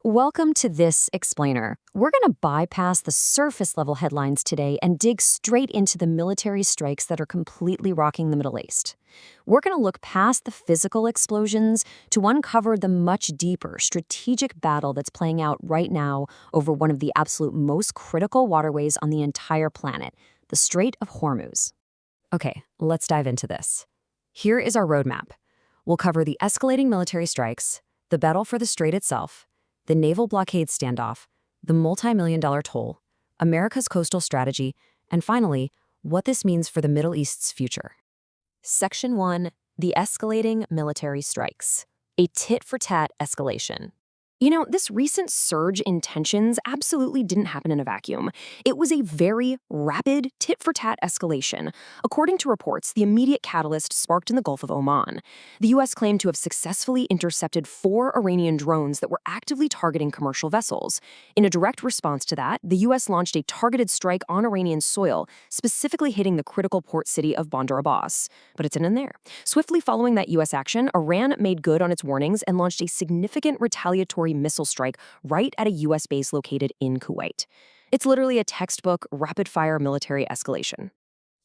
Welcome to this explainer. We're going to bypass the surface level headlines today and dig straight into the military strikes that are completely rocking the Middle East. We're going to look past the physical explosions to uncover the much deeper strategic battle that's playing out right now over one of the absolute most critical waterways on the entire planet, the Strait of Hormuz. Okay, let's dive into this. Here is our roadmap. We'll cover the escalating military strikes, the battle for the strait itself, the naval blockade standoff, the multi-million-dollar toll, America's coastal strategy, and finally, what this means for the Middle East's future. Section 1. The escalating military strikes. A tit-for-tat escalation. You know, this recent surge in tensions absolutely didn't happen in a vacuum. It was a very rapid tit-for-tat escalation. According to reports, the immediate catalyst sparked in the Gulf of Oman. The U.S. claimed to have successfully intercepted 4 Iranian drones that were actively targeting commercial vessels. In a direct response to that, the U.S. launched a targeted strike on Iranian soil, specifically hitting the critical port city of Bandar Abbas. But it didn't end there. Swiftly following that U.S. action, Iran made good on its warnings and launched a significant retaliatory missile strike right at a U.S. base located in Kuwait. It's literally a textbook rapid-fire military escalation.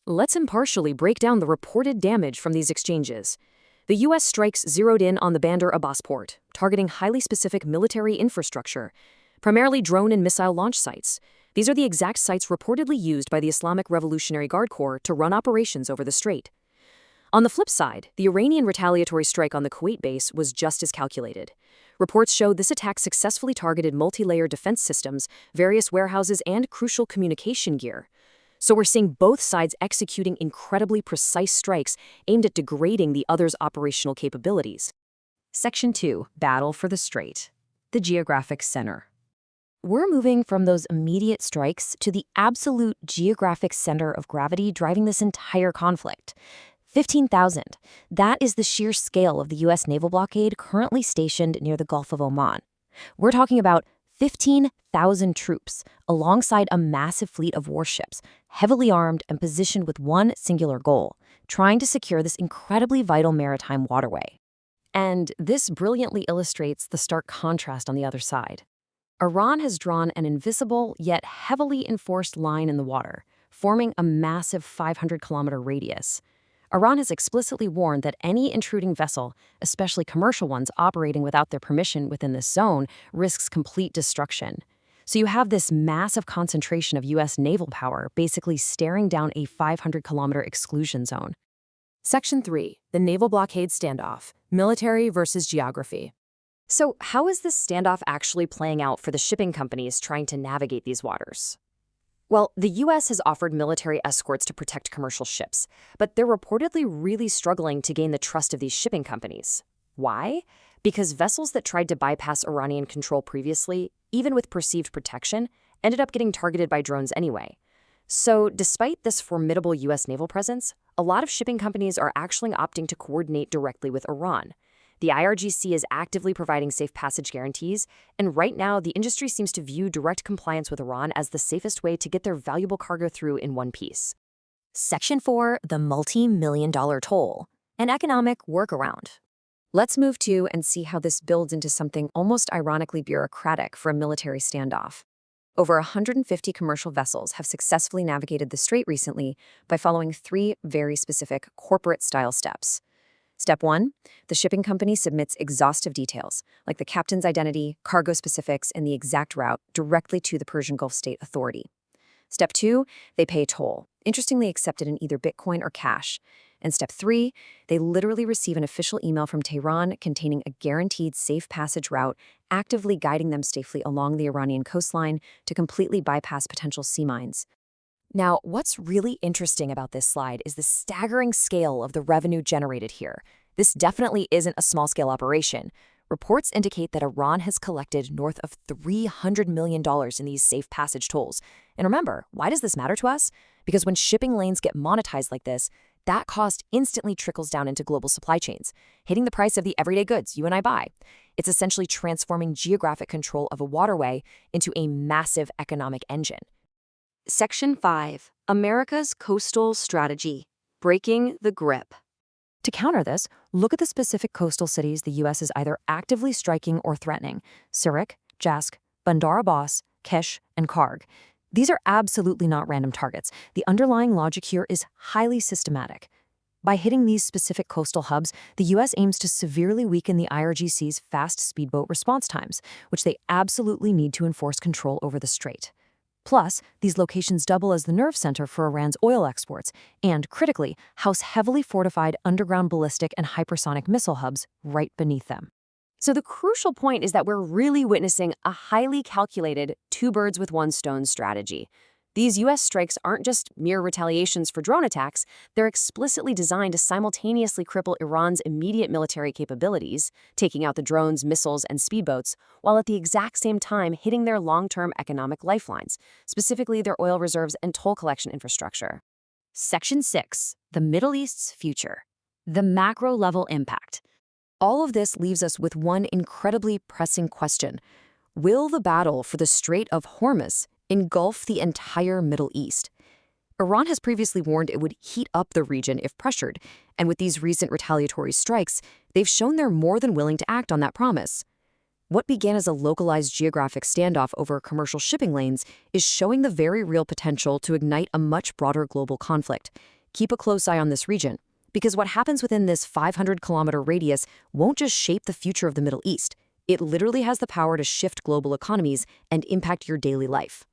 Let's impartially break down the reported damage from these exchanges. The U.S. strikes zeroed in on the Bandar Abbas port, targeting highly specific military infrastructure, primarily drone and missile launch sites. These are the exact sites reportedly used by the Islamic Revolutionary Guard Corps to run operations over the strait. On the flip side, the Iranian retaliatory strike on the Kuwait base was just as calculated. Reports show this attack successfully targeted multi-layer defense systems, various warehouses, and crucial communication gear. So we're seeing both sides executing incredibly precise strikes aimed at degrading the other's operational capabilities. Section 2. Battle for the Strait. The geographic center. We're moving from those immediate strikes to the absolute geographic center of gravity driving this entire conflict. 15,000. That is the sheer scale of the U.S. naval blockade currently stationed near the Gulf of Oman. We're talking about 15,000 troops alongside a massive fleet of warships, heavily armed and positioned with one singular goal, trying to secure this incredibly vital maritime waterway. And this brilliantly illustrates the stark contrast on the other side. Iran has drawn an invisible yet heavily enforced line in the water, forming a massive 500-kilometer radius. Iran has explicitly warned that any intruding vessel, especially commercial ones operating without their permission within this zone, risks complete destruction. So you have this massive concentration of U.S. naval power basically staring down a 500-kilometer exclusion zone. Section 3. The naval blockade standoff. Military versus geography. So how is this standoff actually playing out for the shipping companies trying to navigate these waters? Well, the U.S. has offered military escorts to protect commercial ships, but they're reportedly really struggling to gain the trust of these shipping companies. Why? Because vessels that tried to bypass Iranian control previously, even with perceived protection, ended up getting targeted by drones anyway. So, despite this formidable U.S. naval presence, a lot of shipping companies are actually opting to coordinate directly with Iran. The IRGC is actively providing safe passage guarantees, and right now the industry seems to view direct compliance with Iran as the safest way to get their valuable cargo through in one piece. Section 4. The multi-million-dollar toll. An economic workaround. Let's move to and see how this builds into something almost ironically bureaucratic for a military standoff. Over 150 commercial vessels have successfully navigated the strait recently by following 3 very specific corporate-style steps. Step 1, the shipping company submits exhaustive details, like the captain's identity, cargo specifics, and the exact route, directly to the Persian Gulf State Authority. Step 2, they pay a toll, interestingly accepted in either Bitcoin or cash. And Step 3, they literally receive an official email from Tehran containing a guaranteed safe passage route, actively guiding them safely along the Iranian coastline to completely bypass potential sea mines. Now, what's really interesting about this slide is the staggering scale of the revenue generated here. This definitely isn't a small-scale operation. Reports indicate that Iran has collected north of $300 million in these safe passage tolls. And remember, why does this matter to us? Because when shipping lanes get monetized like this, that cost instantly trickles down into global supply chains, hitting the price of the everyday goods you and I buy. It's essentially transforming geographic control of a waterway into a massive economic engine. Section 5. America's Coastal Strategy. Breaking the Grip. To counter this, look at the specific coastal cities the U.S. is either actively striking or threatening: Zurich, Jask, Bandar Abbas, Kesh, and Karg. These are absolutely not random targets. The underlying logic here is highly systematic. By hitting these specific coastal hubs, the U.S. aims to severely weaken the IRGC's fast speedboat response times, which they absolutely need to enforce control over the strait. Plus, these locations double as the nerve center for Iran's oil exports and, critically, house heavily fortified underground ballistic and hypersonic missile hubs right beneath them. So the crucial point is that we're really witnessing a highly calculated two-birds-with-one-stone strategy. These U.S. strikes aren't just mere retaliations for drone attacks, they're explicitly designed to simultaneously cripple Iran's immediate military capabilities, taking out the drones, missiles, and speedboats, while at the exact same time hitting their long-term economic lifelines, specifically their oil reserves and toll collection infrastructure. Section 6. The Middle East's Future. The macro-level impact. All of this leaves us with one incredibly pressing question. Will the battle for the Strait of Hormuz engulf the entire Middle East? Iran has previously warned it would heat up the region if pressured, and with these recent retaliatory strikes, they've shown they're more than willing to act on that promise. What began as a localized geographic standoff over commercial shipping lanes is showing the very real potential to ignite a much broader global conflict. Keep a close eye on this region, because what happens within this 500-kilometer radius won't just shape the future of the Middle East. It literally has the power to shift global economies and impact your daily life.